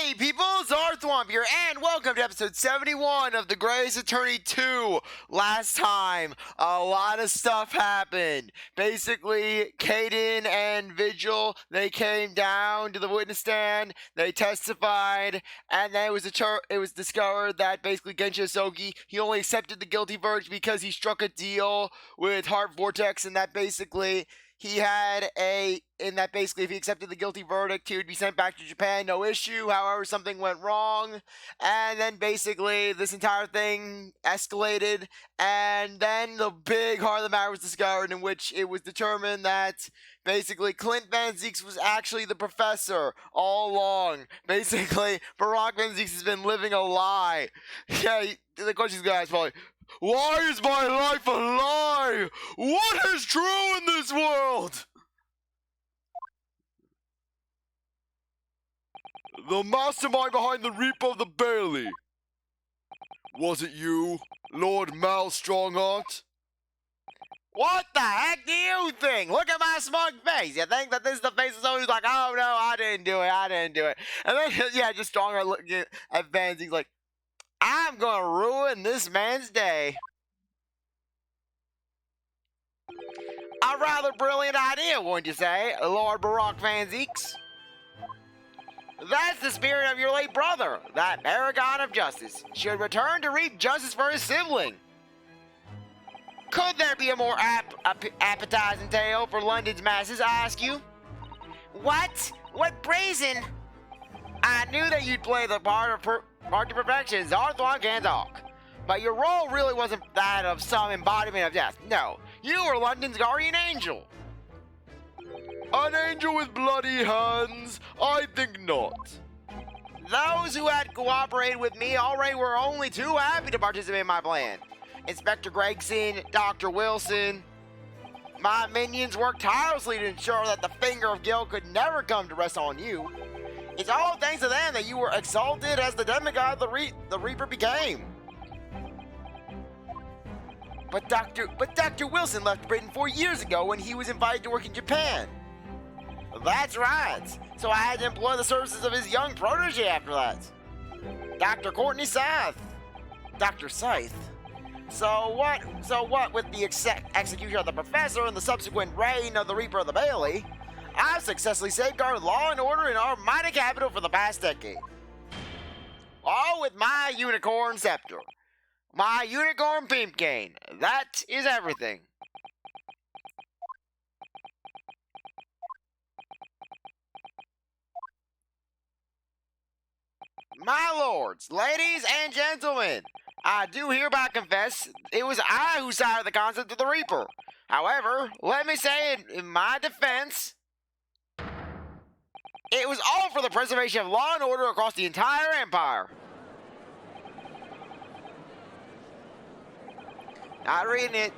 Hey people, CzarThwomp here, and welcome to episode 71 of The Greatest Attorney 2. Last time, a lot of stuff happened. Basically, Kaden and Vigil, they came down to the witness stand, they testified, and then it was discovered that basically Genshin Asogi, he only accepted the guilty verdict because he struck a deal with Heart Vortex, and that basically if he accepted the guilty verdict, he would be sent back to Japan, no issue. However, something went wrong, and then basically this entire thing escalated, and then the big heart of the matter was discovered, in which it was determined that basically Klint van Zieks was actually the professor all along. Basically, Barack van Zieks has been living a lie. Yeah, the question is probably, why is my life a lie? What is true in this world? The mastermind behind the Reaper of the Bailey. Was it you, Lord Mael Strongheart? What the heck do you think? Look at my smug face. You think that this is the face of someone who's like, oh no, I didn't do it. And then, yeah, just Strongheart looking at Van Zieks like, I'm gonna ruin this man's day. A rather brilliant idea, wouldn't you say, Lord Barack van Zieks? That's the spirit of your late brother, that paragon of justice, should return to reap justice for his sibling. Could there be a more appetizing tale for London's masses, I ask you? What? What brazen? I knew that you'd play the part to perfection. CzarThwomp can talk. But your role really wasn't that of some embodiment of death. No, you were London's guardian angel. An angel with bloody hands? I think not. Those who had cooperated with me already were only too happy to participate in my plan. Inspector Gregson, Dr. Wilson. My minions worked tirelessly to ensure that the finger of guilt could never come to rest on you. It's all thanks to them that you were exalted as the demigod the Reaper became. But Dr. Wilson left Britain 4 years ago when he was invited to work in Japan. That's right. So I had to employ the services of his young protege after that. Dr. Courtney Scythe. Dr. Scythe. So what with the execution of the professor and the subsequent reign of the Reaper of the Bailey, I've successfully safeguarded law and order in our mighty capital for the past decade. All with my unicorn scepter. My unicorn pimp cane. That is everything. My lords, ladies, and gentlemen, I do hereby confess it was I who cited the concept of the Reaper. However, let me say in my defense, it was all for the preservation of law and order across the entire empire. Not reading it.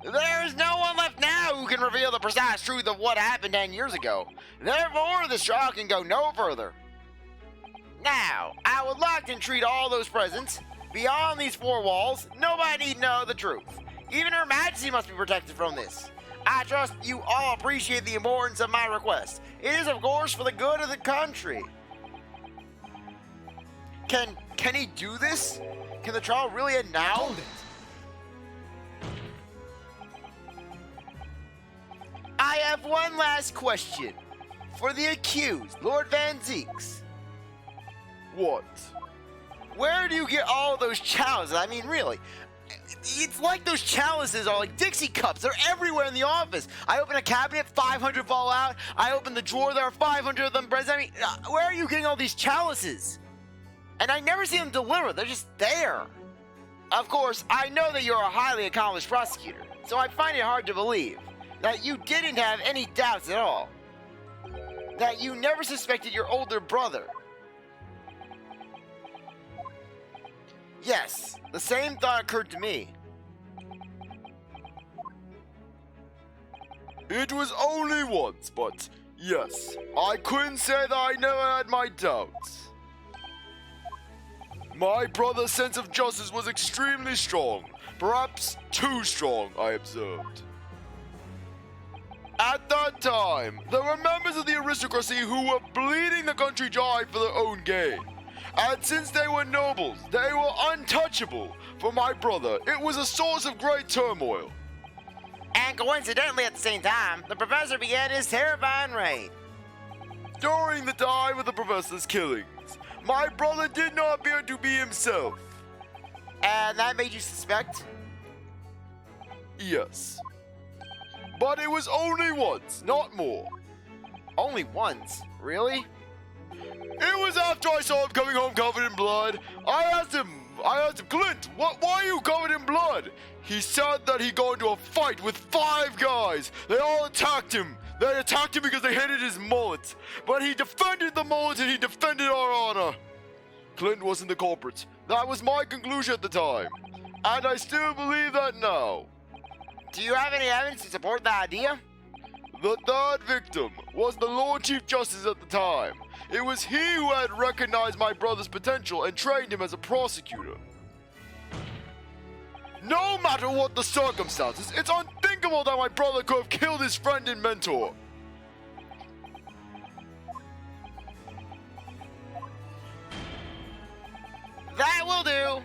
There is no one left now who can reveal the precise truth of what happened 10 years ago. Therefore, this trial can go no further. Now, I would like to entreat all those present, beyond these four walls, nobody need know the truth. Even Her Majesty must be protected from this. I trust you all appreciate the importance of my request. It is, of course, for the good of the country. Can he do this? Can the trial really end now? I have one last question. For the accused, Lord Van Zieks. What? Where do you get all those chalices? I mean, really. It's like those chalices are like Dixie cups. They're everywhere in the office. I open a cabinet, 500 fall out. I open the drawer, there are 500 of them present. I mean, where are you getting all these chalices? And I never see them delivered. They're just there. Of course, I know that you're a highly accomplished prosecutor, so I find it hard to believe that you didn't have any doubts at all. That you never suspected your older brother. Yes, the same thought occurred to me. It was only once, but yes, I couldn't say that I never had my doubts. My brother's sense of justice was extremely strong. Perhaps too strong, I observed. At that time, there were members of the aristocracy who were bleeding the country dry for their own gain. And since they were nobles, they were untouchable. For my brother, it was a source of great turmoil. And coincidentally, at the same time, the professor began his terrifying reign. During the time of the professor's killings, my brother did not appear to be himself. And that made you suspect? Yes. But it was only once, not more. Only once? Really? It was after I saw him coming home covered in blood. I asked him, Klint, why are you covered in blood? He said that he got into a fight with 5 guys. They all attacked him. They attacked him because they hated his mullet. But he defended the mullet and he defended our honor. Klint wasn't the culprit. That was my conclusion at the time. And I still believe that now. Do you have any evidence to support the idea? The third victim was the Lord Chief Justice at the time. It was he who had recognized my brother's potential and trained him as a prosecutor. No matter what the circumstances, it's unthinkable that my brother could have killed his friend and mentor. That will do.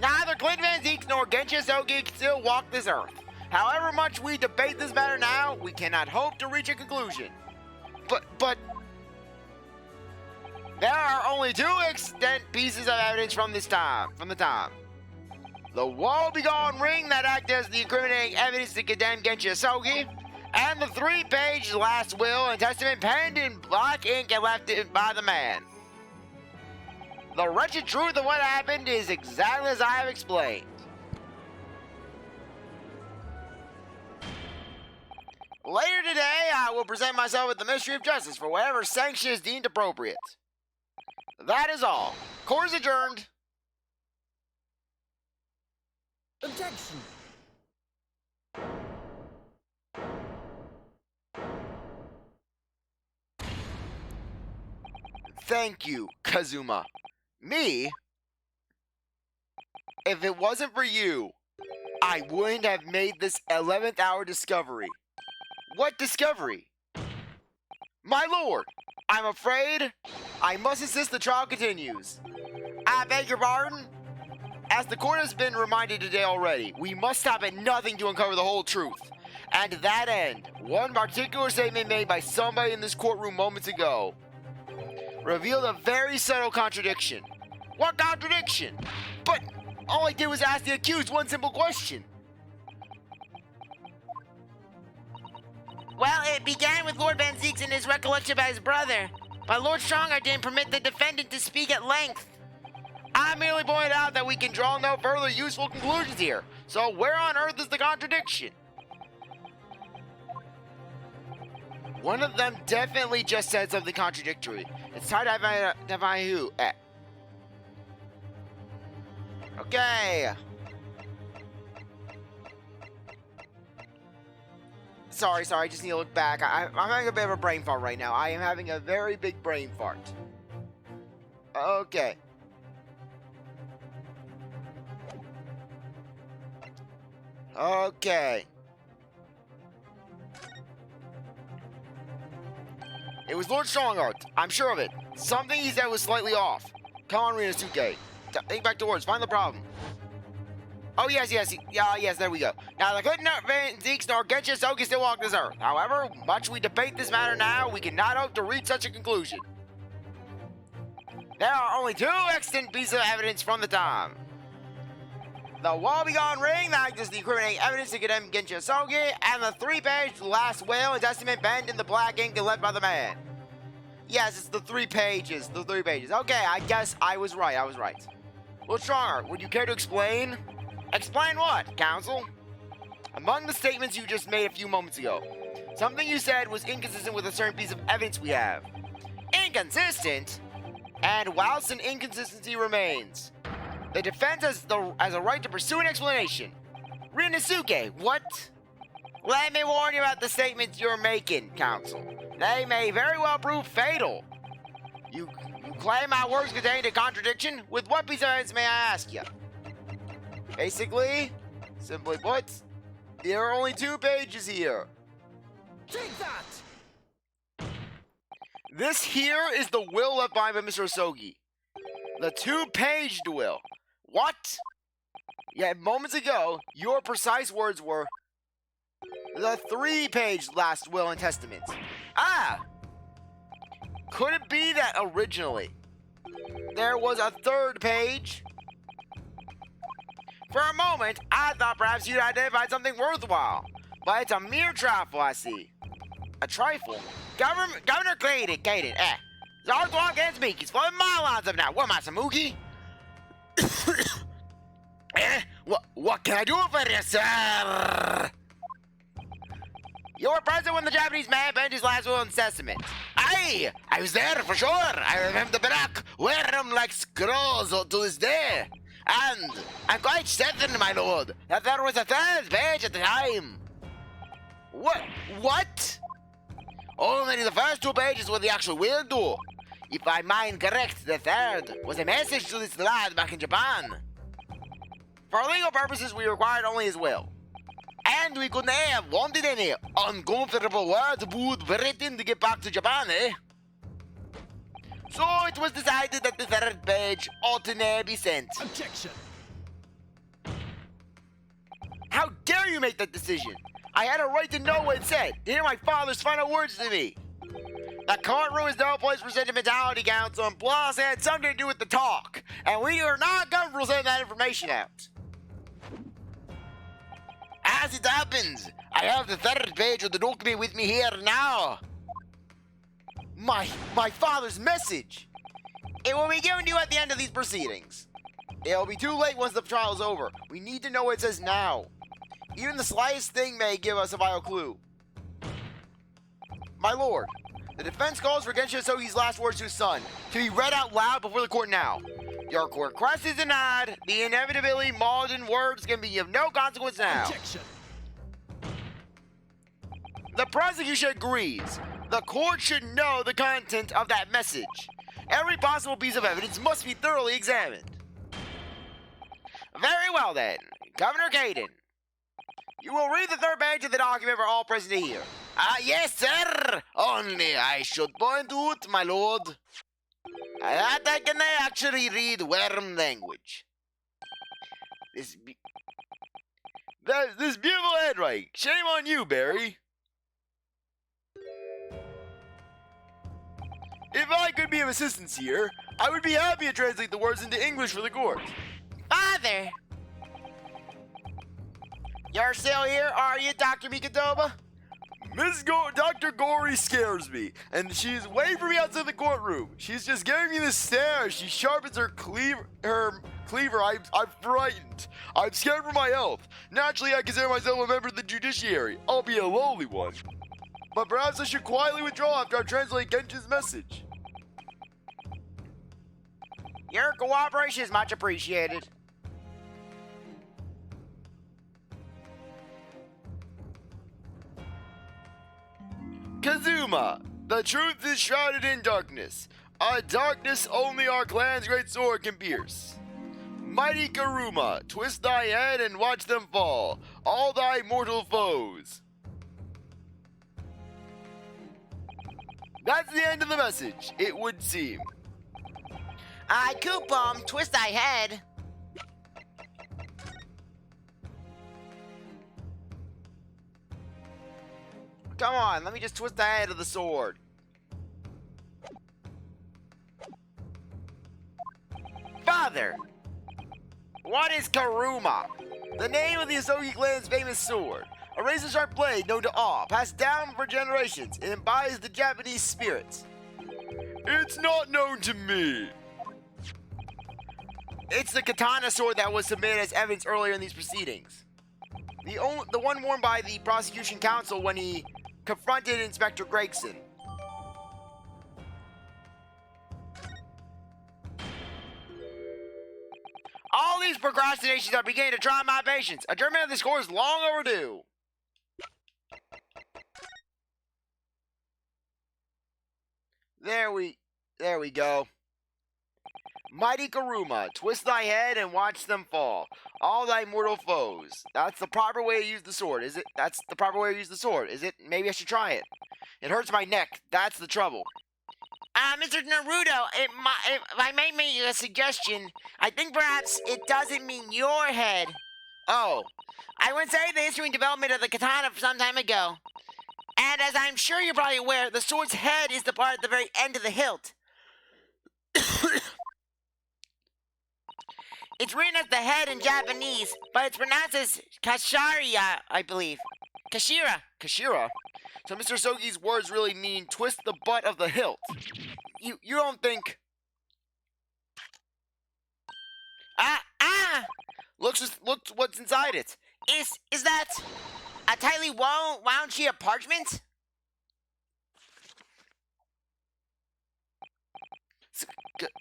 Neither Klint van Zieks nor Asogi can still walk this earth. However much we debate this matter now, we cannot hope to reach a conclusion. But there are only 2 extant pieces of evidence from the time. The woe-begone ring that acted as the incriminating evidence to condemn Asogi, and the 3-page last will and testament penned in black ink and left by the man. The wretched truth of what happened is exactly as I have explained. Later today, I will present myself with the Ministry of Justice for whatever sanction is deemed appropriate. That is all. Court is adjourned. Objection. Thank you, Kazuma. Me? If it wasn't for you, I wouldn't have made this 11th hour discovery. What discovery? My lord, I'm afraid I must insist the trial continues. I beg your pardon? As the court has been reminded today already, we must stop at nothing to uncover the whole truth. And to that end, one particular statement made by somebody in this courtroom moments ago revealed a very subtle contradiction. What contradiction? But all I did was ask the accused one simple question. Well, it began with Lord Van Zieks and his recollection about his brother. But Lord Strongheart didn't permit the defendant to speak at length. I merely pointed out that we can draw no further useful conclusions here. So where on earth is the contradiction? One of them definitely just said something contradictory. It's time to identify who. Okay. Sorry, I just need to look back. I'm having a bit of a brain fart right now. I am having a very big brain fart. Okay. Okay. It was Lord Strongheart. I'm sure of it. Something he said was slightly off. Come on, Rinosuke. Think back to words. Find the problem. Oh, yes, there we go. Now, the Klint van Zieks nor Asogi still walk this earth. However, much we debate this matter now, we cannot hope to reach such a conclusion. There are only 2 extant pieces of evidence from the time. The woe-begone ring that acts as the incriminating evidence to condemn Asogi, and the 3-page last will and testament penned in the black ink and left by the man. Yes, it's the 3 pages. Okay, I guess I was right. Lord Strongheart, would you care to explain? Explain what, counsel? Among the statements you just made a few moments ago, something you said was inconsistent with a certain piece of evidence we have. Inconsistent? And whilst an inconsistency remains, the defense has a right to pursue an explanation. Rinosuke, what? Let me warn you about the statements you're making, counsel. They may very well prove fatal. You claim my works contained a contradiction? With what piece of evidence may I ask you? Basically, simply put, there are only 2 pages here. Take that! This here is the will left behind by Mr. Asogi. The 2-paged will. What? Yet moments ago, your precise words were the 3-page last will and testament. Ah! Could it be that originally there was a 3rd page? For a moment, I thought perhaps you'd identified something worthwhile. But it's a mere trifle, I see. A trifle? Governor Caden, CzarThwomp can't speak. He's flowing my lines up now. What am I, some Moogie? What can I do for you, sir? You were present when the Japanese man bent his last will and testament. Aye, I was there for sure. I remember the back, wear them like scrolls to this day. And I'm quite certain, my lord, that there was a 3rd page at the time. What? Only the first 2 pages were the actual will do. If I mind correct, the 3rd was a message to this lad back in Japan. For legal purposes, we required only his will. And we couldn't have wanted any uncomfortable words written to get back to Japan, eh? So it was decided that the 3rd page ought to never be sent. Objection! How dare you make that decision? I had a right to know what it said, to hear my father's final words to me. The courtroom is no place for sentimentality, counsel, and plus it had something to do with the talk, and we are not comfortable sending that information out. As it happens, I have the 3rd page of the document with me here now. My father's message. It will be given to you at the end of these proceedings. It will be too late once the trial is over. We need to know what it says now. Even the slightest thing may give us a vital clue. My lord, the defense calls for Genshin Asogi's last words to his son to be read out loud before the court now. Your request is denied. The inevitability mauled in words can be of no consequence now. Objection! The prosecution agrees. The court should know the content of that message. Every possible piece of evidence must be thoroughly examined. Very well then, Governor Caden. You will read the 3rd page of the document for all present here. Yes, sir. Only I should point out, my lord, that I can actually read worm language. This beautiful handwriting. Shame on you, Barry. If I could be of assistance here, I would be happy to translate the words into English for the court. Father! You're still here, are you, Dr. Mikadoba? Dr. Gory scares me, and she's waiting for me outside the courtroom. She's just giving me the stare. She sharpens her cleaver. I'm frightened. I'm scared for my health. Naturally, I consider myself a member of the judiciary, albeit a lowly one. But perhaps I should quietly withdraw after I translate Genshin's message. Your cooperation is much appreciated. Kazuma, the truth is shrouded in darkness. A darkness only our clan's great sword can pierce. Mighty Karuma, twist thy head and watch them fall, all thy mortal foes. That's the end of the message, it would seem. I Koopum, twist thy head. Come on, let me just twist the head of the sword. Father! What is Karuma? The name of the Asogi clan's famous sword. A razor-sharp blade known to all, passed down for generations. It embodies the Japanese spirit. It's not known to me. It's the katana sword that was submitted as evidence earlier in these proceedings. The one worn by the prosecution counsel when he confronted Inspector Gregson. All these procrastinations are beginning to try my patience. Adjournment of this court is long overdue. There we go. Mighty Kuruma, twist thy head and watch them fall. All thy mortal foes. That's the proper way to use the sword, is it? That's the proper way to use the sword, is it? Maybe I should try it. It hurts my neck. That's the trouble. Mr. Naruto, if I may make a suggestion, I think perhaps it doesn't mean your head. Oh, I once studied the history and development of the katana some time ago. And as I'm sure you're probably aware, the sword's head is the part at the very end of the hilt. It's written as the head in Japanese, but it's pronounced as Kashiria, I believe. Kashira. Kashira? So Mr. Asogi's words really mean twist the butt of the hilt. You don't think... Look what's inside it. Is that a tightly wound sheet of parchment?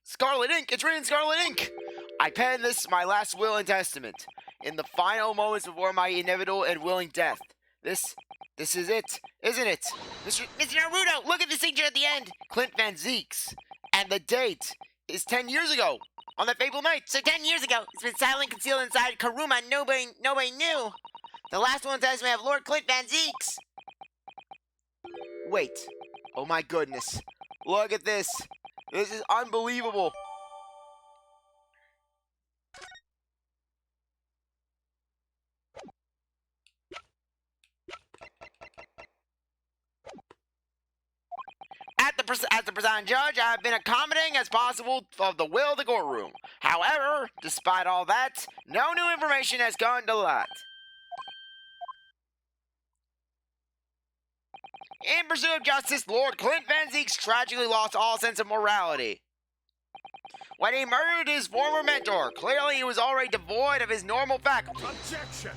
Scarlet ink! It's written in scarlet ink! I pen this, my last will and testament, in the final moments before my inevitable and willing death. This is it, isn't it? Mr. Naruto, look at the signature at the end! Klint van Zieks. And the date is 10 years ago, on that fateful night. So 10 years ago, it's been silently concealed inside Kuruma, and nobody knew. The last will and testament of Lord Klint van Zieks. Wait. Oh my goodness. Look at this. This is unbelievable. As the presiding judge, I have been accommodating as possible of the will of the courtroom. However, despite all that, no new information has come to light. In pursuit of justice, Lord Klint van Zieks tragically lost all sense of morality. When he murdered his former mentor, clearly he was already devoid of his normal faculties. Objection!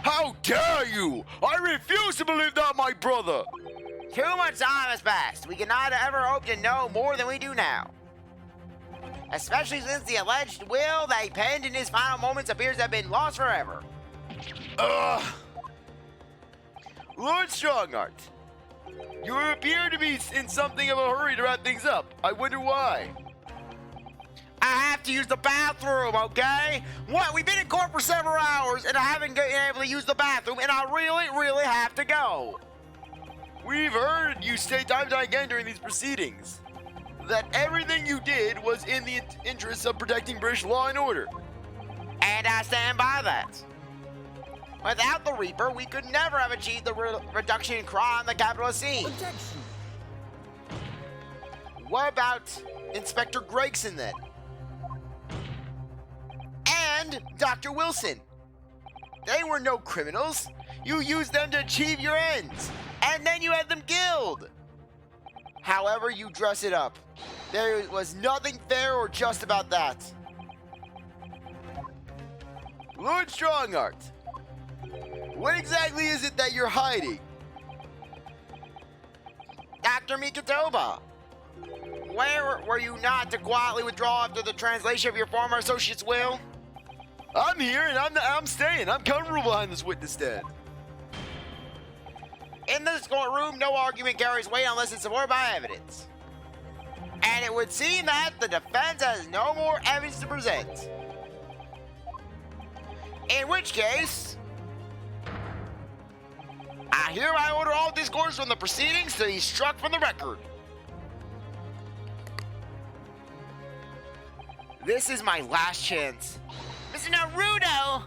How dare you! I refuse to believe that, my brother! Too much time has passed. We cannot ever hope to know more than we do now. Especially since the alleged will that he penned in his final moments appears to have been lost forever. Lord Strongheart, you appear to be in something of a hurry to wrap things up. I wonder why. I have to use the bathroom, okay? What? We've been in court for several hours, and I haven't been able to use the bathroom, and I really have to go. We've heard you state time and time again during these proceedings that everything you did was in the interests of protecting British law and order. And I stand by that. Without the Reaper, we could never have achieved the reduction in crime in the capital has seen. Objection! What about Inspector Gregson then? And Dr. Wilson. They were no criminals. You used them to achieve your ends. And then you had them killed. However you dress it up, there was nothing fair or just about that. Lord Strongheart, what exactly is it that you're hiding? Dr. Mikotoba, where were you not to quietly withdraw after the translation of your former associate's will? I'm here and I'm staying. I'm comfortable behind this witness stand. In this courtroom, no argument carries weight unless it's supported by evidence. And it would seem that the defense has no more evidence to present. In which case, I hereby order all discourse from the proceedings to be struck from the record. This is my last chance. Mr. Naruto!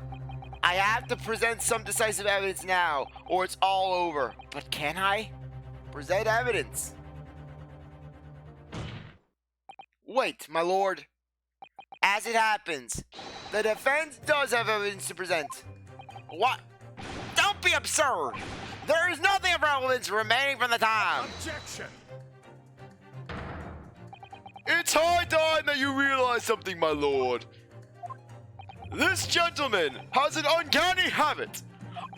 I have to present some decisive evidence now, or it's all over. But can I? Present evidence. Wait, my lord. As it happens, the defense does have evidence to present. What? Don't be absurd! There is nothing of relevance remaining from the time. Objection! It's high time that you realize something, my lord. This gentleman has an uncanny habit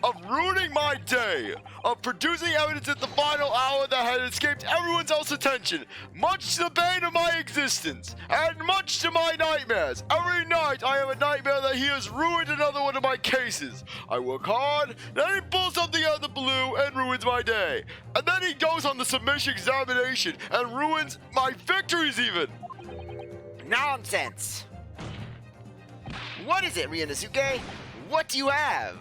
of ruining my day, of producing evidence at the final hour that had escaped everyone else's attention, much to the bane of my existence, and much to my nightmares. Every night I have a nightmare that he has ruined another one of my cases. I work hard, then he pulls something out of the blue and ruins my day. And then he goes on the submission examination and ruins my victories even. Nonsense! What is it, Ryunosuke? What do you have?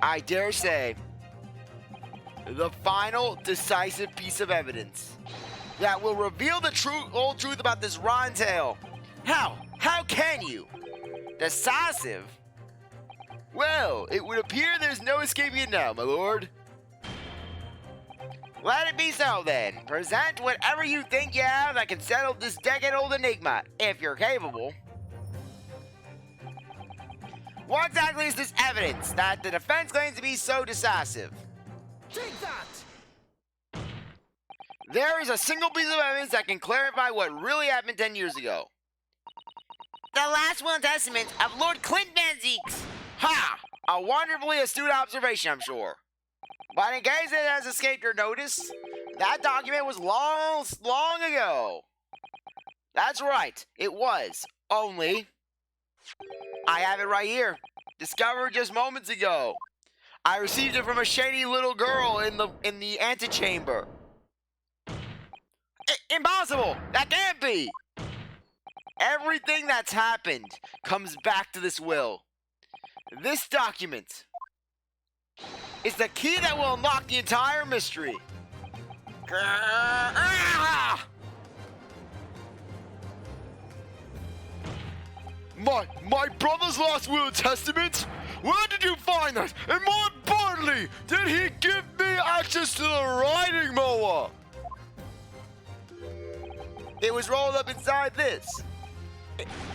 I dare say, the final decisive piece of evidence that will reveal the whole truth about this rotten tale. How? How can you? Decisive? Well, it would appear there's no escaping it now, my lord. Let it be so then. Present whatever you think you have that can settle this decade-old enigma, if you're capable. What exactly is this evidence that the defense claims to be so decisive? Take that! There is a single piece of evidence that can clarify what really happened 10 years ago. The last will and testament of Lord Klint van Zieks. Ha! A wonderfully astute observation, I'm sure. But in case it has escaped your notice, that document was long ago. That's right, it was. Only, I have it right here. Discovered just moments ago. I received it from a shady little girl in the antechamber. Impossible! That can't be! Everything that's happened comes back to this will. This document is the key that will unlock the entire mystery. My brother's last will and testament? Where did you find that? And more importantly, did he give me access to the riding mower? It was rolled up inside this.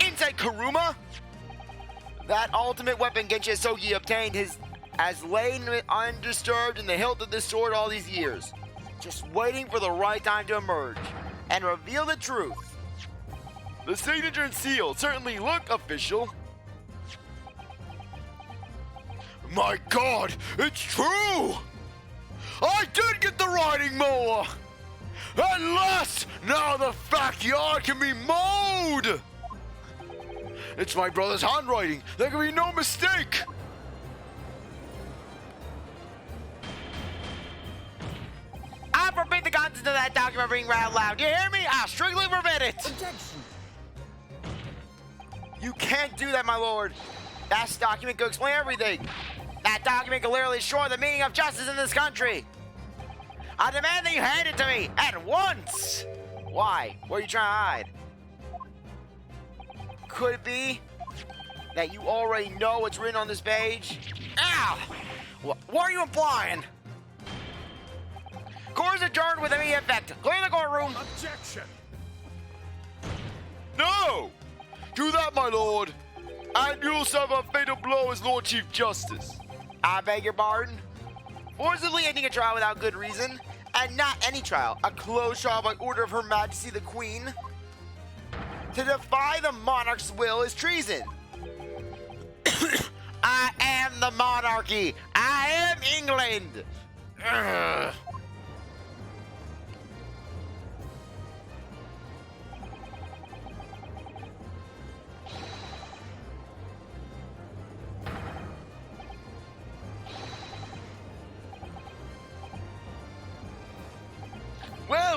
Inside Kuruma? That ultimate weapon Genshi Asogi obtained has lain undisturbed in the hilt of this sword all these years, just waiting for the right time to emerge and reveal the truth. The signature and seal certainly look official. My God, it's true! I did get the riding mower! At last, now the backyard can be mowed! It's my brother's handwriting. There can be no mistake. I forbid the contents of that document being read out loud. Do you hear me? I strictly forbid it. Objection! You can't do that, my lord. That document could explain everything. That document can literally destroy the meaning of justice in this country. I demand that you hand it to me at once. Why? What are you trying to hide? Could it be that you already know what's written on this page? Ow! What are you implying? Court is adjourned with immediate effect. Clear the courtroom. Objection! No! Do that, my lord, and you'll suffer a fatal blow as Lord Chief Justice. I beg your pardon? Forcibly ending a trial without good reason, and not any trial, a closed trial by order of Her Majesty the Queen. To defy the monarch's will is treason. I am the monarchy. I am England. Ugh.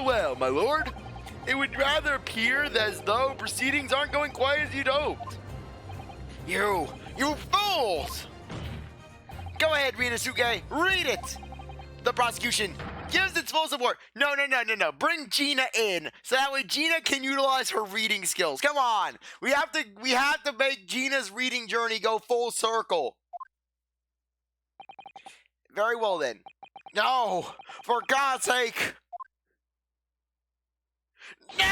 Well, my lord. It would rather appear as though proceedings aren't going quite as you'd hoped. You fools! Go ahead, Ryunosuke, read it! The prosecution gives its full support. No. Bring Gina in, so that way Gina can utilize her reading skills. Come on! We have to make Gina's reading journey go full circle. Very well then. No! For God's sake! No!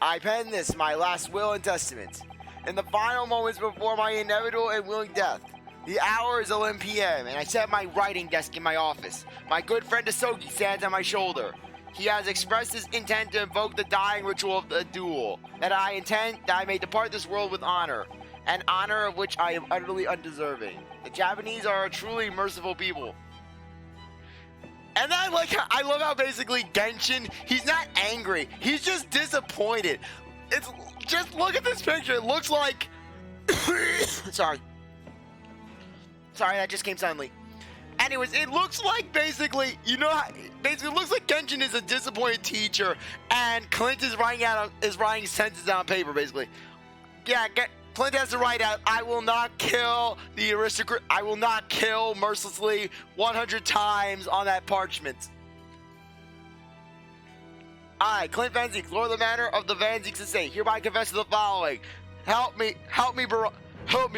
I pen this, my last will and testament, in the final moments before my inevitable and willing death. The hour is 11 p.m., and I set my writing desk in my office. My good friend Asogi stands on my shoulder. He has expressed his intent to invoke the dying ritual of the duel, that I may depart this world with honor, an honor of which I am utterly undeserving. The Japanese are a truly merciful people. And then, I love how basically Genshin, he's not angry. He's just disappointed. Just look at this picture. It looks like, sorry. Sorry, that just came suddenly. Anyways, it looks like basically, you know, basically it looks like Genshin is a disappointed teacher, and Klint is writing sentences on paper, basically. Yeah, Klint has to write out, I will not kill the aristocrat, I will not kill mercilessly 100 times on that parchment. I, Klint van Zieks, Lord of the Manor of the Van Zieks Estate, hereby confess to the following. Help me,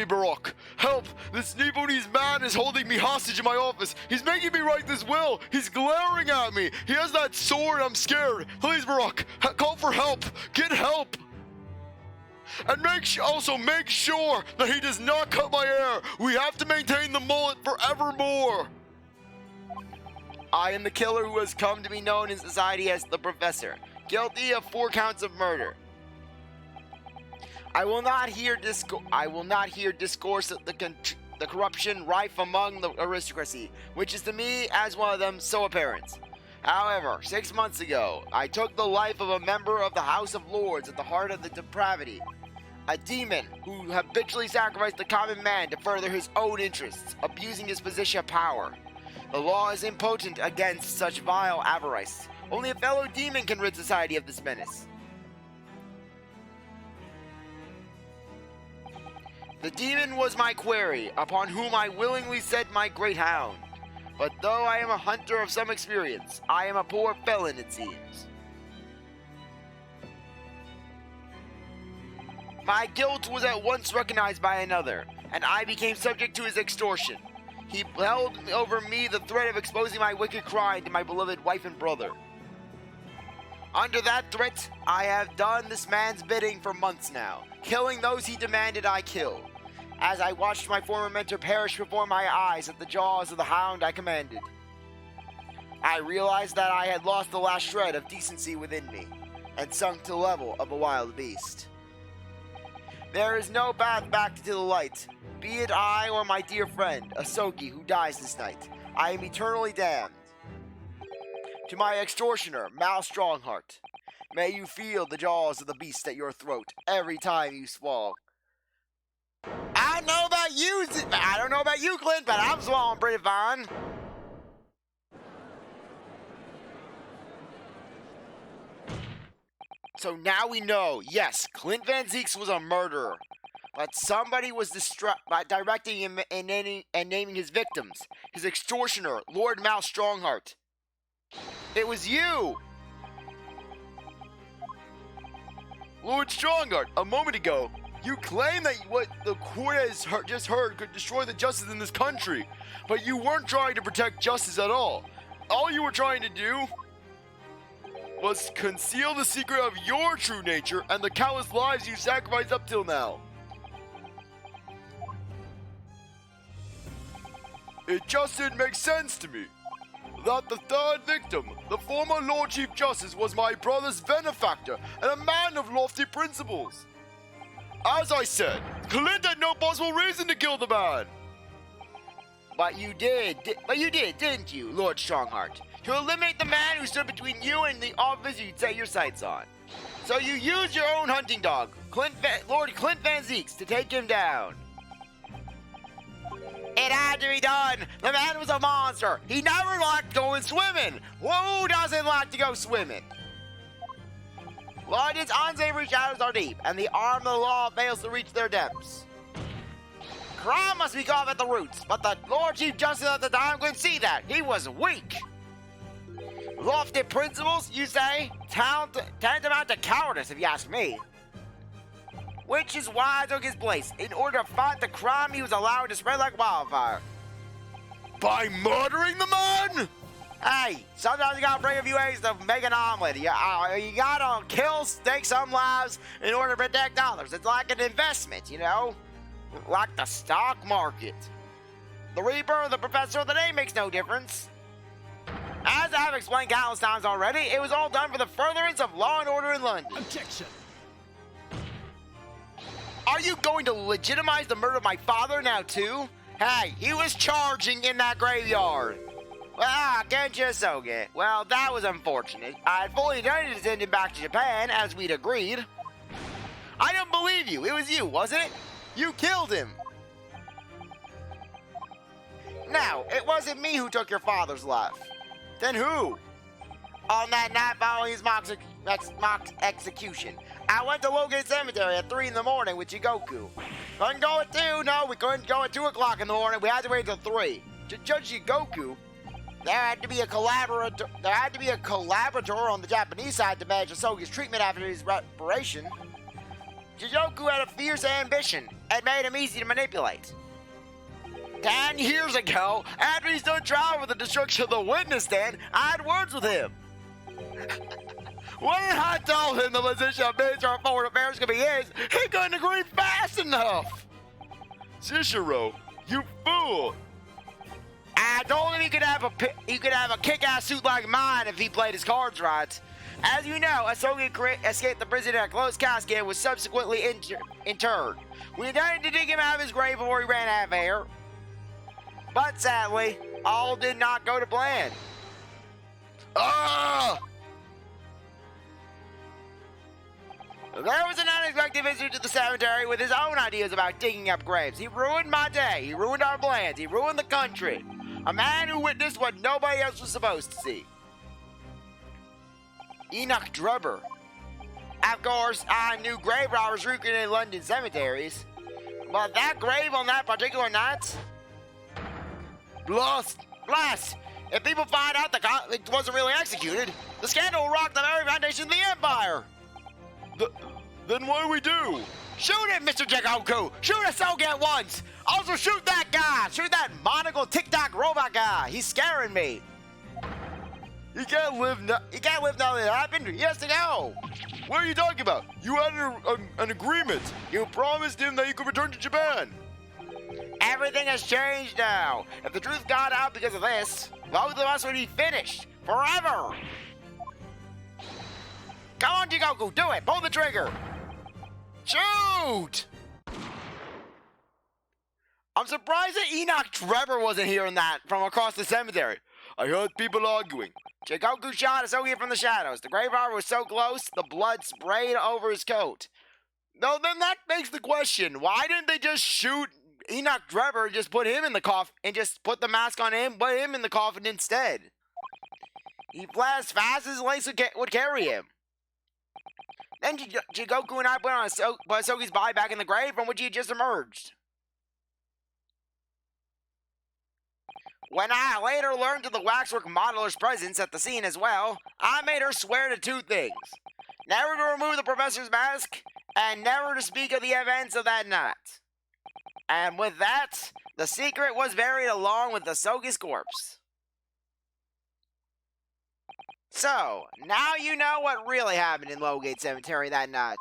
Baroque. Help! This Nipponese man is holding me hostage in my office. He's making me write this will. He's glaring at me. He has that sword. I'm scared. Please, Baroque, call for help. Get help. And also make sure that he does not cut my hair. We have to maintain the mullet forevermore. I am the killer who has come to be known in society as the Professor, guilty of 4 counts of murder. I will not hear discourse of the corruption rife among the aristocracy, which is to me as one of them so apparent. However, 6 months ago, I took the life of a member of the House of Lords at the heart of the depravity, a demon who habitually sacrificed the common man to further his own interests, abusing his position of power. The law is impotent against such vile avarice. Only a fellow demon can rid society of this menace. The demon was my quarry, upon whom I willingly set my great hound. But though I am a hunter of some experience, I am a poor felon, it seems. My guilt was at once recognized by another, and I became subject to his extortion. He held over me the threat of exposing my wicked crime to my beloved wife and brother. Under that threat, I have done this man's bidding for months now, killing those he demanded I kill, as I watched my former mentor perish before my eyes at the jaws of the hound I commanded. I realized that I had lost the last shred of decency within me, and sunk to the level of a wild beast. There is no path back to the light, be it I or my dear friend, Asogi, who dies this night. I am eternally damned. To my extortioner, Mael Strongheart, may you feel the jaws of the beast at your throat every time you swallow. I don't know about you, Klint, but I'm swallowing pretty fine. So now we know, yes, Klint van Zieks was a murderer, but somebody was directing him and naming his victims. His extortioner, Lord Mael Strongheart. It was you! Lord Strongheart, a moment ago, you claimed that what the court has just heard could destroy the justice in this country, but you weren't trying to protect justice at all. All you were trying to do was conceal the secret of your true nature and the countless lives you sacrificed up till now. It just didn't make sense to me that the third victim, the former Lord Chief Justice, was my brother's benefactor and a man of lofty principles. As I said, Klint had no possible reason to kill the man. But you did, didn't you, Lord Strongheart? To eliminate the man who stood between you and the office you'd set your sights on. So you used your own hunting dog, Lord Klint van Zieks, to take him down. It had to be done. The man was a monster. He never liked going swimming. Who doesn't like to go swimming? London's unsavory shadows are deep, and the arm of the law fails to reach their depths. Crime must be cut off at the roots, but the Lord Chief Justice at the time couldn't see that. He was weak. Lofty principles, you say? Tantamount to cowardice, if you ask me. Which is why I took his place, in order to fight the crime he was allowed to spread like wildfire. By murdering the man? Hey, sometimes you gotta bring a few eggs to make an omelet. You gotta take some lives in order to protect others. It's like an investment, you know? Like the stock market. The Reaper or the Professor of the name makes no difference. As I've explained countless times already, it was all done for the furtherance of law and order in London. Objection! Are you going to legitimize the murder of my father now, too? Hey, he was charging in that graveyard. Genshin Asogi. Well, that was unfortunate. I had fully intended to send him back to Japan, as we'd agreed. I don't believe you. It was you, wasn't it? You killed him. No, it wasn't me who took your father's life. Then who? On that night following his mock execution, I went to Logate Cemetery at 3 in the morning with Jigoku. Couldn't go at 2, no, we couldn't go at 2 o'clock in the morning, we had to wait until 3. To judge Jigoku, there had to be a collaborator on the Japanese side to manage Asogi's treatment after his reparation. Jigoku had a fierce ambition and made him easy to manipulate. 10 years ago, after he's done trial with the destruction of the witness stand, I had words with him. When I told him the position of Minister of Foreign Affairs could be his, he couldn't agree fast enough. Cicero, you fool! I told him he could have a kick-ass suit like mine if he played his cards right. As you know, Asogi escaped the prison in a closed casket and was subsequently interred. We intended to dig him out of his grave before he ran out of air. But sadly, all did not go to plan. Ah! There was an unexpected visitor to the cemetery with his own ideas about digging up graves. He ruined my day. He ruined our plans. He ruined the country. A man who witnessed what nobody else was supposed to see. Enoch Drubber. Of course, I knew grave robbers roofing in London cemeteries. But that grave on that particular night? Blast! If people find out it wasn't really executed, the scandal will rock the very foundation of the Empire! Then what do we do? Shoot him, Mr. Jigoku! Shoot Asogi at once! Also shoot that guy! Shoot that monocle tic-tac robot guy! He's scaring me! He can't live now that it happened! He has to go! What are you talking about? You had an agreement. You promised him that you could return to Japan. Everything has changed now. If the truth got out because of this, both of us would be finished. Forever! Come on, Jigoku, do it! Pull the trigger! Shoot! I'm surprised that Enoch Trevor wasn't hearing that from across the cemetery. I heard people arguing. Jigoku shot Asogi from the shadows. The grave robber was so close, the blood sprayed over his coat. No, then that begs the question. Why didn't they just shoot Enoch Trevor and just put him in the coffin and just put the mask on him, put him in the coffin instead? He fled as fast as his legs would carry him. Then Jigoku and I put Asogi's body back in the grave from which he had just emerged. When I later learned of the waxwork modeler's presence at the scene as well, I made her swear to 2 things. Never to remove the professor's mask, and never to speak of the events of that night. And with that, the secret was buried along with Asogi's corpse. So, now you know what really happened in Lowgate Cemetery that night.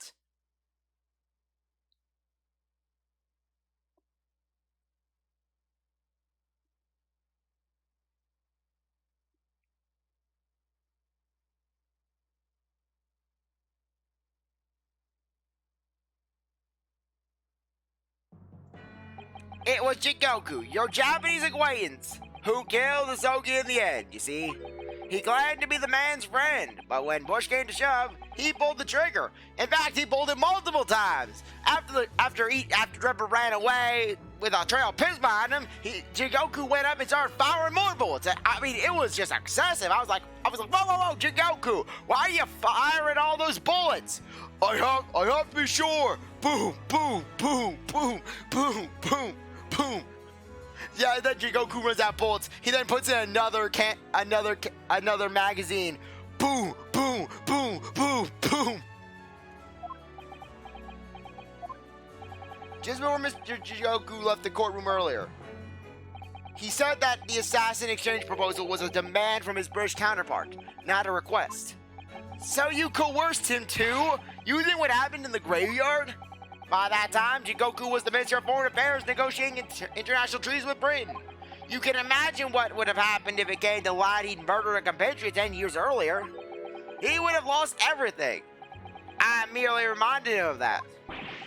It was Jigoku, your Japanese acquaintance, who killed Asogi in the end, you see. He claimed to be the man's friend, but when push came to shove, he pulled the trigger. In fact, he pulled it multiple times. After Trevor ran away with a trail of piss behind him, Jigoku went up and started firing more bullets. I mean, it was just excessive. I was like, whoa, Jigoku, why are you firing all those bullets? I have to be sure. Boom, boom, boom, boom, boom, boom, boom. Yeah, and then Jigoku runs out bullets. He then puts in another magazine. Boom, boom, boom, boom, boom. Just before Mr. Jigoku left the courtroom earlier, he said that the assassin exchange proposal was a demand from his British counterpart, not a request. So you coerced him too, using what happened in the graveyard? By that time, Jigoku was the Minister of Foreign Affairs negotiating international treaties with Britain. You can imagine what would have happened if it came to light he'd murdered a compatriot 10 years earlier. He would have lost everything. I merely reminded him of that.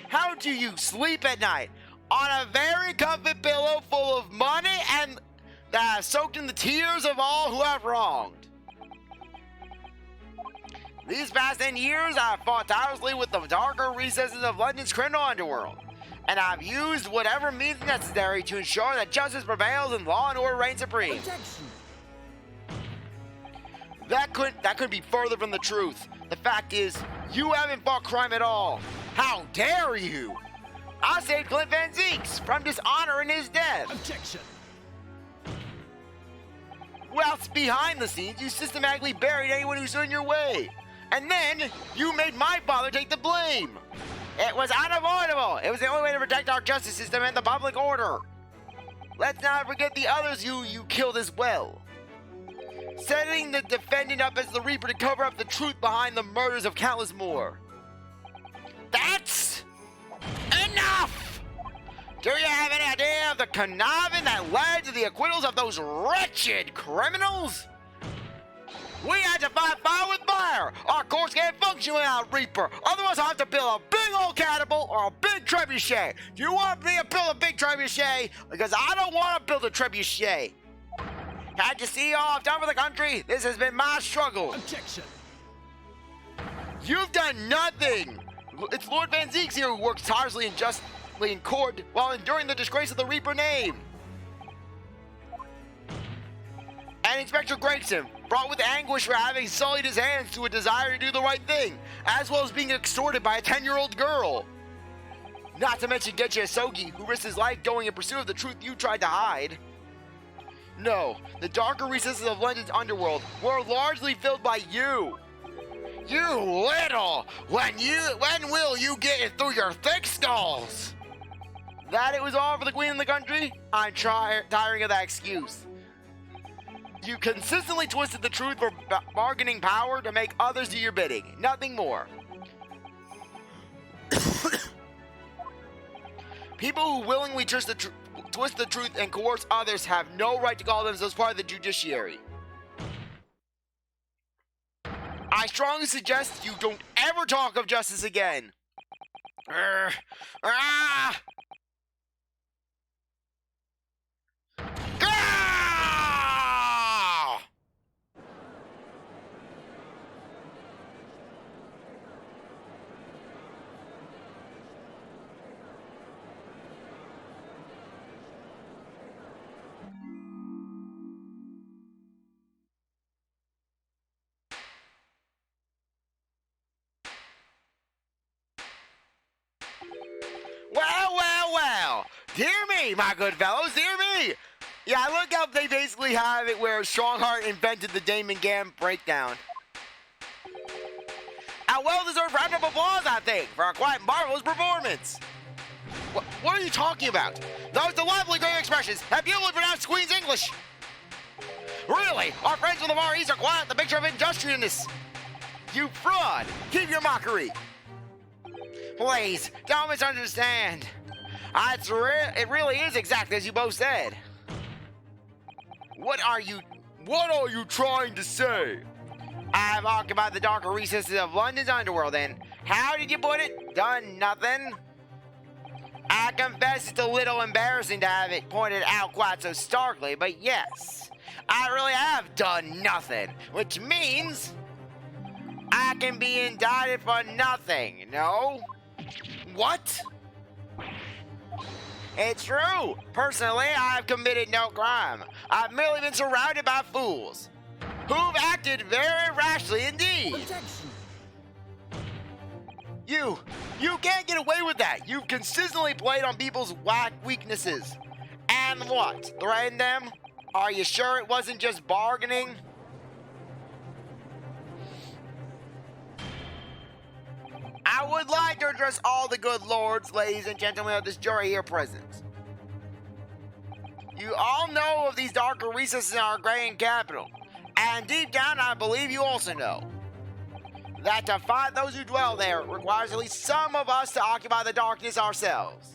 How do you sleep at night? On a very comfy pillow full of money and soaked in the tears of all who have wronged. These past 10 years, I've fought tirelessly with the darker recesses of London's criminal underworld. and I've used whatever means necessary to ensure that justice prevails and law and order reign supreme. Objection. That couldn't be further from the truth. The fact is, you haven't fought crime at all. How dare you? I saved Klint van Zieks from dishonor in his death. Objection. Whilst behind the scenes, you systematically buried anyone who stood in your way. And then, you made my father take the blame. It was unavoidable. It was the only way to protect our justice system and the public order. Let's not forget the others you killed as well. Setting the defendant up as the Reaper to cover up the truth behind the murders of countless more. That's enough! Do you have any idea of the conniving that led to the acquittals of those wretched criminals? We had to fight fire with fire! Our courts can't function without Reaper! Otherwise I'll have to build a big old catapult or a big trebuchet! Do you want me to build a big trebuchet? Because I don't want to build a trebuchet! Had to see all I've done for the country? This has been my struggle! Objection. You've done nothing! It's Lord Van Zieks here who works tirelessly and justly in court while enduring the disgrace of the Reaper name. And Inspector Gregson, brought with anguish for having sullied his hands to a desire to do the right thing, as well as being extorted by a 10-year-old girl. Not to mention Getcha Asogi, who risked his life going in pursuit of the truth you tried to hide. No, the darker recesses of London's underworld were largely filled by you. You little! When will you get it through your thick skulls? That it was all for the queen and the country? I'm tiring of that excuse. You consistently twisted the truth for bargaining power to make others do your bidding. Nothing more. People who willingly twist the truth and coerce others have no right to call themselves part of the judiciary. I strongly suggest you don't ever talk of justice again. Ah! Well. Dear me, my good fellows, dear me. Yeah, look how they basically have it where Strongheart invented the Damon Gam breakdown. A well-deserved round of applause, I think, for a quite marvelous performance. What are you talking about? Those delightfully great expressions have beautifully pronounced Queen's English. Really, our friends from the Far East are quite the picture of industriousness. You fraud! Keep your mockery. Please, don't misunderstand. It really is exactly as you both said. What are you trying to say? I've occupied the darker recesses of London's underworld, and how did you put it? Done nothing? I confess it's a little embarrassing to have it pointed out quite so starkly, but yes, I really have done nothing, which means I can be indicted for nothing, no? What? It's true. Personally, I've committed no crime. I've merely been surrounded by fools who've acted very rashly indeed. Objection. You can't get away with that. You've consistently played on people's weaknesses. And what? Threatened them? Are you sure it wasn't just bargaining? I would like to address all the good lords, ladies, and gentlemen of this jury here present. You all know of these darker recesses in our grand capital, and deep down I believe you also know that to fight those who dwell there requires at least some of us to occupy the darkness ourselves.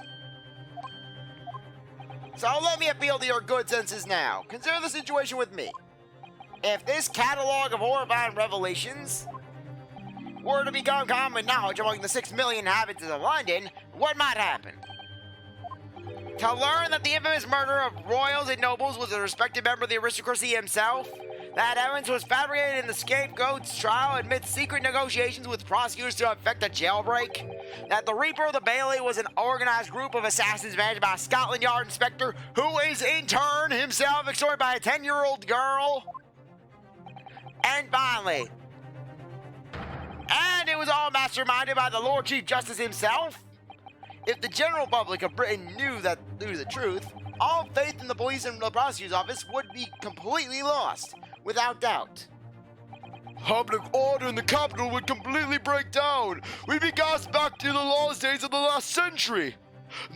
So let me appeal to your good senses now. Consider the situation with me. If this catalog of horrifying revelations were to become common knowledge among the 6 million inhabitants of London, what might happen? To learn that the infamous murder of royals and nobles was a respected member of the aristocracy himself, that evidence was fabricated in the scapegoat's trial amidst secret negotiations with prosecutors to effect a jailbreak, that the Reaper of the Bailey was an organized group of assassins managed by a Scotland Yard inspector who is in turn himself extorted by a 10-year-old girl. And finally, and it was all masterminded by the Lord Chief Justice himself. If the general public of Britain knew the truth, all faith in the police and the prosecutor's office would be completely lost, without doubt. Public order in the capital would completely break down. We'd be cast back to the lost days of the last century.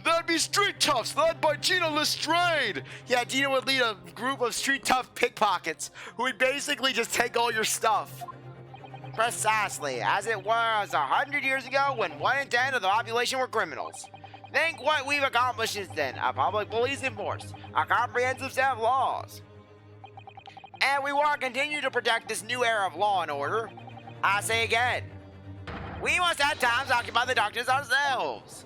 That'd be street toughs led by Gina Lestrade. Yeah, Gina would lead a group of street tough pickpockets who would basically just take all your stuff. Precisely, as it was 100 years ago when 1 in 10 of the population were criminals. Think what we've accomplished since then. A public police enforced, a comprehensive set of laws. And we want to continue to protect this new era of law and order. I say again, we must at times occupy the darkness ourselves.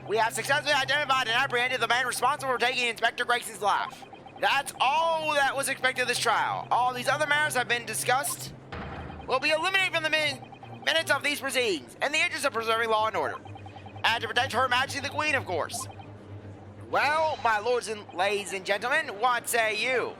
We have successfully identified and apprehended the man responsible for taking Inspector Gregson's life. That's all that was expected of this trial. All these other matters have been discussed will be eliminated from the minutes of these proceedings in the interest of preserving law and order. And to protect Her Majesty the Queen, of course. Well, my lords and ladies and gentlemen, what say you?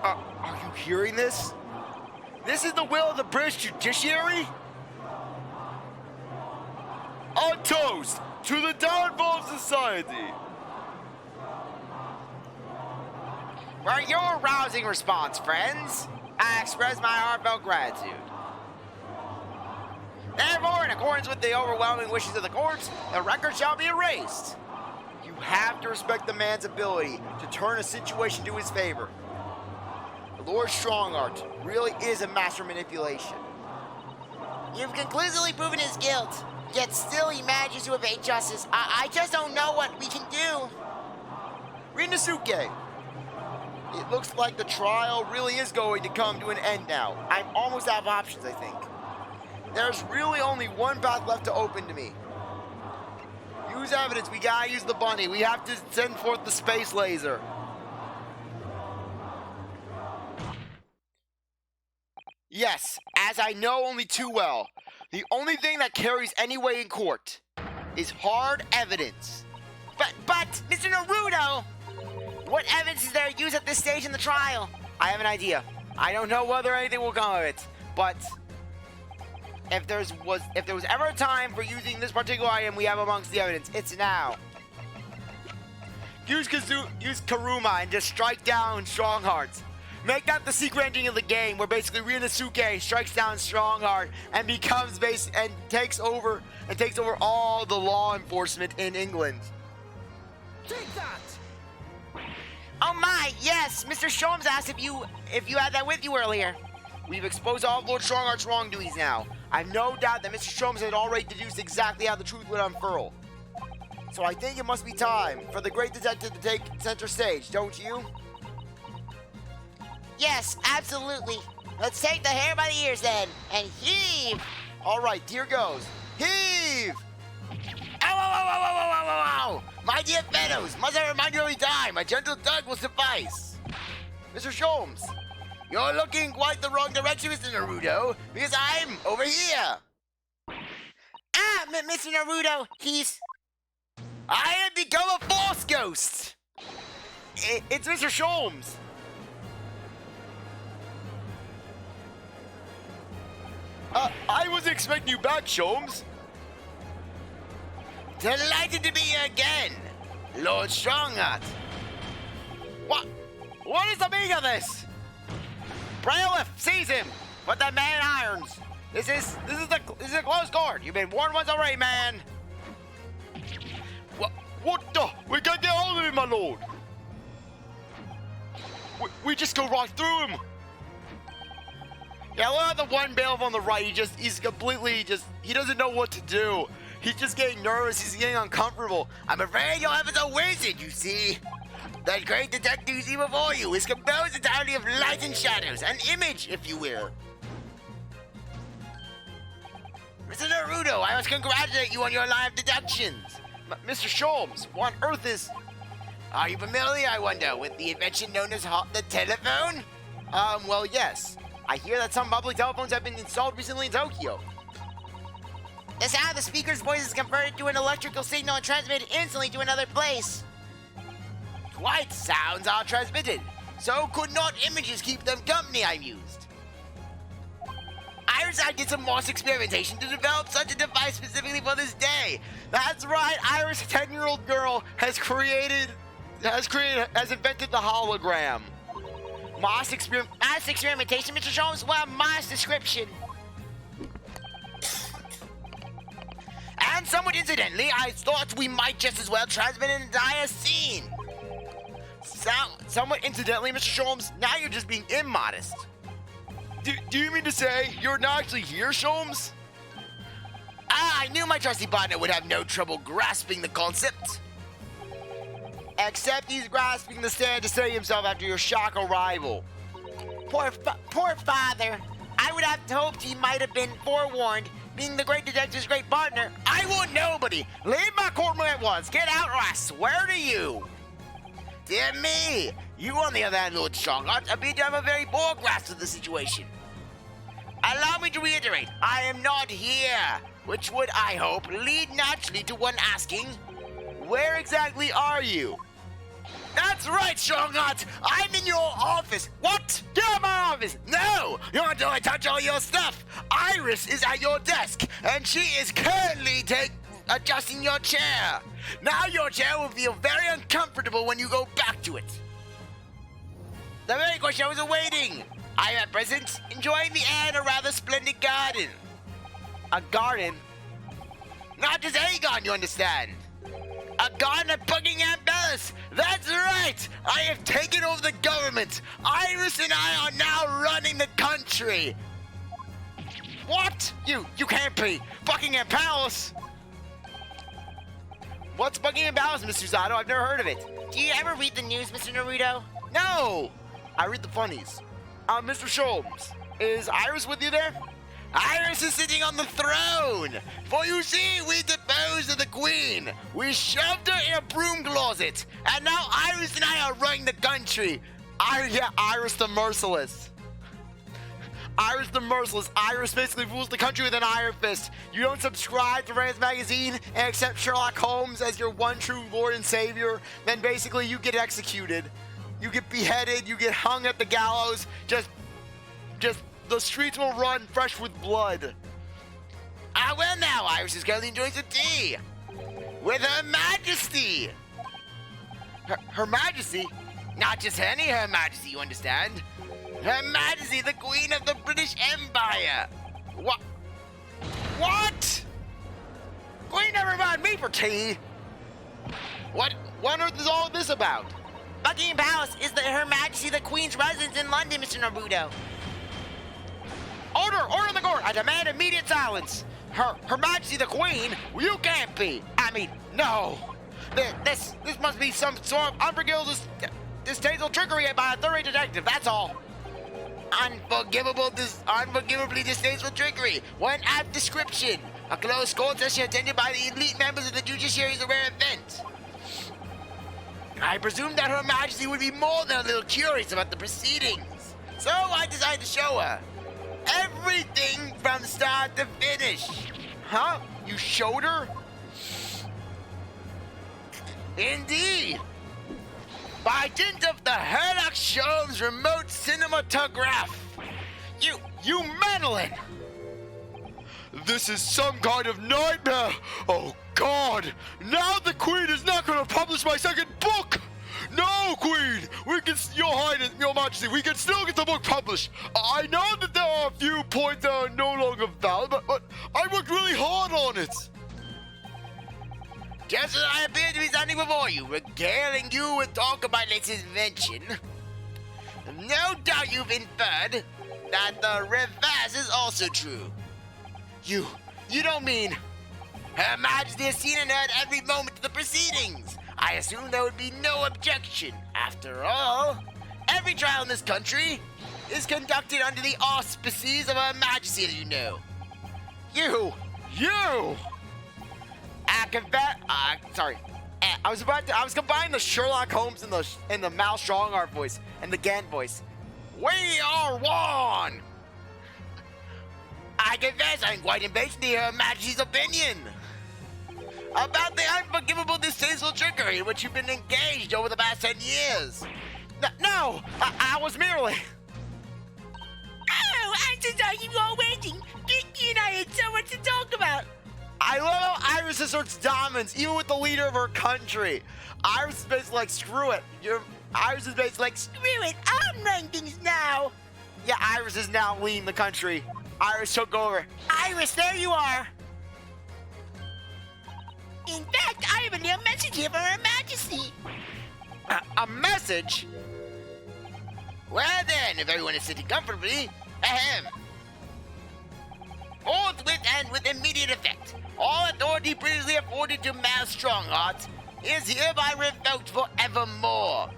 Are you hearing this? This is the will of the British judiciary? A toast to the downfall of society. For your rousing response, friends, I express my heartfelt gratitude. Therefore, in accordance with the overwhelming wishes of the courts, the record shall be erased. You have to respect the man's ability to turn a situation to his favor. Lord Strongheart really is a master of manipulation. You've conclusively proven his guilt, yet still he manages to evade justice. I just don't know what we can do. Rinnosuke, it looks like the trial really is going to come to an end now. I'm almost out of options, I think. There's really only one path left to open to me. Use evidence. We gotta use the bunny. We have to send forth the space laser. Yes, as I know only too well, the only thing that carries any weight in court is hard evidence. But, Mr. Naruto, what evidence is there used at this stage in the trial? I have an idea. I don't know whether anything will come of it, but if there was ever a time for using this particular item we have amongst the evidence, it's now. Use Karuma and just strike down Strongheart. Make that the secret ending of the game, where basically Rinnosuke strikes down Strongheart and becomes takes over all the law enforcement in England. Take that! Oh my, yes! Mr. Sholmes asked if you had that with you earlier. We've exposed all of Lord Strongheart's wrongdoings now. I've no doubt that Mr. Sholmes had already deduced exactly how the truth would unfurl. So I think it must be time for the great detective to take center stage, don't you? Yes, absolutely. Let's take the hair by the ears then, and heave! All right, here goes. Heave! Ow, ow, ow, ow, ow, ow, ow, ow! My dear fellows, must I remind you every time, a gentle tug will suffice. Mr. Sholmes, you're looking quite the wrong direction, Mr. Naruto, because I'm over here. Ah, Mr. Naruto, I have become a false ghost. It's Mr. Sholmes. I wasn't expecting you back, Sholmes. Delighted to be here again, Lord Strongheart. What is the meaning of this? Bailiff, seize him. Put that man in irons. This is a close court. You've been warned once already, man. What the? We can't get hold of him, my lord. We just go right through him. Yeah, look at the one bailiff on the right. He's completely he doesn't know what to do. He's just getting nervous. He's getting uncomfortable. I'm afraid your efforts are wasted, you see. That great detective you see before you is composed entirely of light and shadows, an image, if you will. Mr. Naruto, I must congratulate you on your line of deductions. Mr. Sholmes, what on earth is... Are you familiar, I wonder, with the invention known as the telephone? Well, yes. I hear that some public telephones have been installed recently in Tokyo. The sound of the speaker's voice is converted to an electrical signal and transmitted instantly to another place. Quite, sounds are transmitted. So could not images keep them company, I mused. Iris, I did some more experimentation to develop such a device specifically for this day. That's right, Iris, a 10-year-old girl, has invented the hologram. Mass experimentation, Mr. Sholmes? Well, mass description. And somewhat incidentally, I thought we might just as well transmit an entire scene. Somewhat incidentally, Mr. Sholmes, now you're just being immodest. Do you mean to say you're not actually here, Sholmes? I knew my trusty partner would have no trouble grasping the concept. Except he's grasping the stand to save himself after your shock arrival. Poor father. I would have hoped he might have been forewarned. Being the great detective's great partner, I want nobody. Leave my courtroom at once. Get out or I swear to you. Dear me. You, on the other hand, Lord Strongheart, appear to have a very poor grasp of the situation. Allow me to reiterate, I am not here, which would, I hope, lead naturally to one asking, where exactly are you? That's right, Strongheart! I'm in your office! What? Get out of my office! No! Not until I touch all your stuff! Iris is at your desk, and she is currently adjusting your chair. Now your chair will feel very uncomfortable when you go back to it. The very question I was awaiting. I am at present enjoying the air in a rather splendid garden. A garden? Not just any garden, you understand. A garden at Buckingham Palace. That's right. I have taken over the government. Iris and I are now running the country. What? You can't be. Buckingham Palace? What's Buckingham Palace, Mr. Zato? I've never heard of it. Do you ever read the news, Mr. Naruto? No! I read the funnies. Mr. Sholmes, is Iris with you there? Iris is sitting on the throne! For you see, we deposed of the queen. We shoved her in a broom closet. And now Iris and I are running the country. Iris the Merciless. Iris the Merciless. Iris basically rules the country with an iron fist. You don't subscribe to Rand's Magazine and accept Sherlock Holmes as your one true Lord and Savior, then basically you get executed. You get beheaded, you get hung at the gallows, just the streets will run fresh with blood. Well now, Iris is currently enjoying some tea. With Her Majesty. Her Majesty? Not just any Her Majesty, you understand? Her Majesty, the Queen of the British Empire. What? Queen never invited me for tea. What on earth is all this about? Buckingham Palace is Her Majesty the Queen's residence in London, Mr. Naruto. Order in the court! I demand immediate silence! Her Majesty the Queen? You can't be! I mean, no! This must be some sort of unforgivable, distasteful trickery by a thorough detective, that's all! Unforgivably distasteful trickery. One apt description. A closed court session attended by the elite members of the judiciary is a rare event. I presumed that Her Majesty would be more than a little curious about the proceedings. So I decided to show her. Everything from start to finish. Huh? You showed her? Indeed. By dint of the Sherlock Holmes remote cinematograph. You meddling! This is some kind of nightmare! Oh God! Now the Queen is not going to publish my second book! No, Queen! Your Highness, Your Majesty, we can still get the book published. I know that there are a few points that are no longer valid, but I worked really hard on it. Just as I appear to be standing before you, regaling you with talk of my latest invention. No doubt you've inferred that the reverse is also true. You don't mean Her Majesty has seen and heard every moment of the proceedings. I assume there would be no objection. After all, every trial in this country is conducted under the auspices of Her Majesty, as you know. You! I was combining the Sherlock Holmes and the Mael Strongheart voice and the Gant voice. We are one! I confess I'm quite impatient to hear Her Majesty's opinion about the unforgivable, distasteful trickery in which you've been engaged over the past 10 years. No, I was merely... Oh, I'm so sorry you all waiting. Vicky and I had so much to talk about. I love how Iris asserts dominance, even with the leader of her country. Iris is basically like, screw it. Iris is basically like, Screw it, I'm running things now. yeah, Iris is now leading the country. Iris took over. Iris, there you are. In fact, I have a new message here for Her Majesty. A message? Well then, if everyone is sitting comfortably, ahem. Forthwith and with immediate effect, all authority previously afforded to Mael Strongheart is hereby revoked forevermore.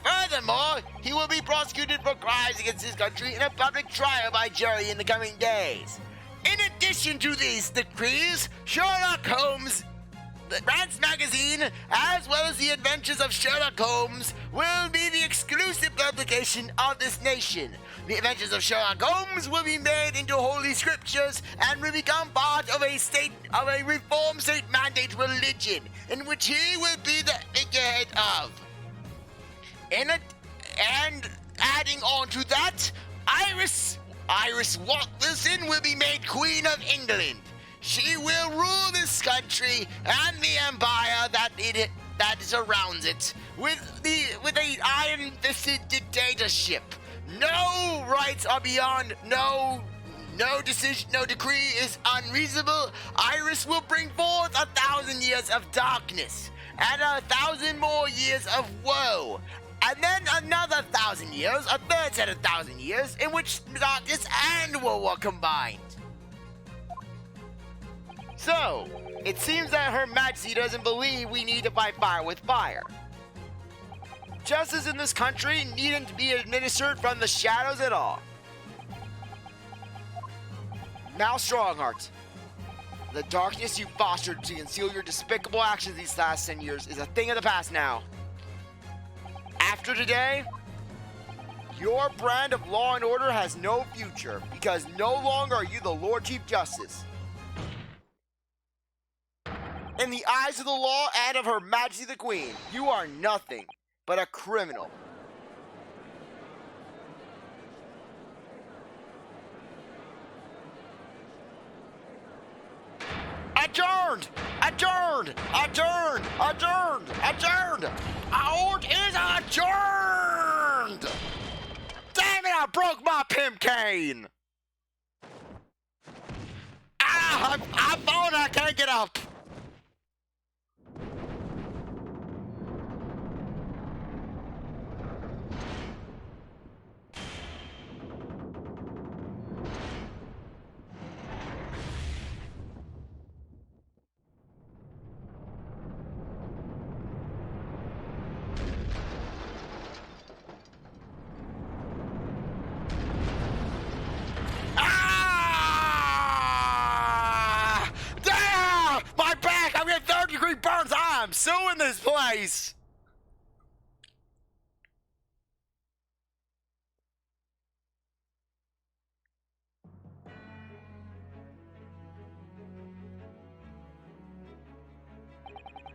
Furthermore, he will be prosecuted for crimes against his country in a public trial by jury in the coming days. In addition to these decrees, Sherlock Holmes, the Rants magazine, as well as the adventures of Sherlock Holmes, will be the exclusive publication of this nation. The adventures of Sherlock Holmes will be made into holy scriptures and will become part of a reformed state mandate religion, in which he will be the figurehead of. And adding on to that, Iris Watson will be made Queen of England. She will rule this country and the empire that surrounds it with a iron-fisted dictatorship. No rights are beyond. No decision, no decree is unreasonable. Iris will bring forth 1,000 years of darkness and 1,000 more years of woe. And then another 1,000 years, a third set of 1,000 years, in which darkness and woe are combined. So, it seems that Her Majesty doesn't believe we need to fight fire with fire. Justice in this country needn't be administered from the shadows at all. Mael Strongheart, the darkness you fostered to conceal your despicable actions these last 10 years is a thing of the past now. After today, your brand of law and order has no future because no longer are you the Lord Chief Justice. In the eyes of the law and of Her Majesty the Queen, you are nothing but a criminal. Adjourned! Adjourned! Adjourned! Adjourned! Adjourned! Out is adjourned! Damn it, I broke my pimp cane! I'm falling, I can't get up! Burns, I'm suing this place!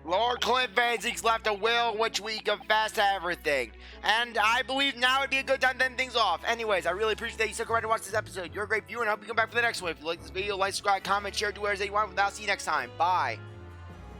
Lord Klint van Zieks left a will in which we confess to everything. And I believe now would be a good time to end things off. Anyways, I really appreciate that you stuck around to watch this episode. You're a great viewer and I hope you come back for the next one. If you like this video, like, subscribe, comment, share, do whatever you want. I'll see you next time. Bye.